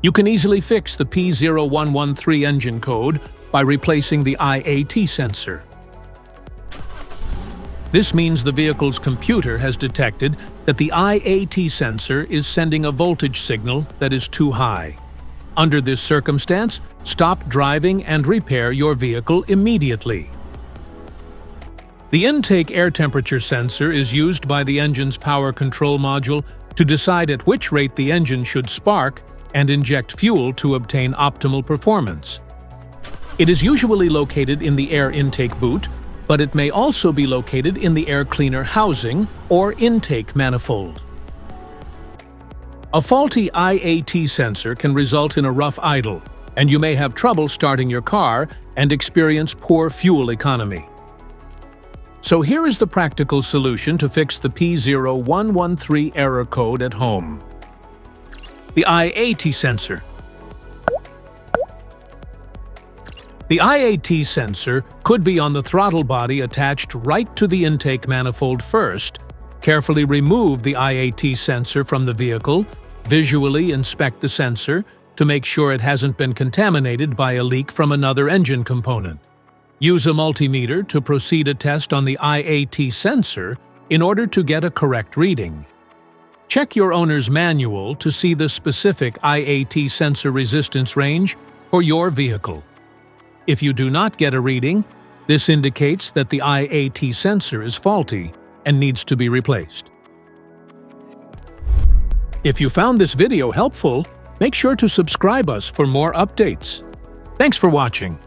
You can easily fix the P0113 engine code by replacing the IAT sensor. This means the vehicle's computer has detected that the IAT sensor is sending a voltage signal that is too high. Under this circumstance, stop driving and repair your vehicle immediately. The intake air temperature sensor is used by the engine's power control module to decide at which rate the engine should spark and inject fuel to obtain optimal performance. It is usually located in the air intake boot, but it may also be located in the air cleaner housing or intake manifold. A faulty IAT sensor can result in a rough idle, and you may have trouble starting your car and experience poor fuel economy. So here is the practical solution to fix the P0113 error code at home. The IAT sensor. The IAT sensor could be on the throttle body attached right to the intake manifold first. Carefully remove the IAT sensor from the vehicle, visually inspect the sensor to make sure it hasn't been contaminated by a leak from another engine component. Use a multimeter to proceed a test on the IAT sensor in order to get a correct reading. Check your owner's manual to see the specific IAT sensor resistance range for your vehicle. If you do not get a reading, this indicates that the IAT sensor is faulty and needs to be replaced. If you found this video helpful, make sure to subscribe us for more updates. Thanks for watching.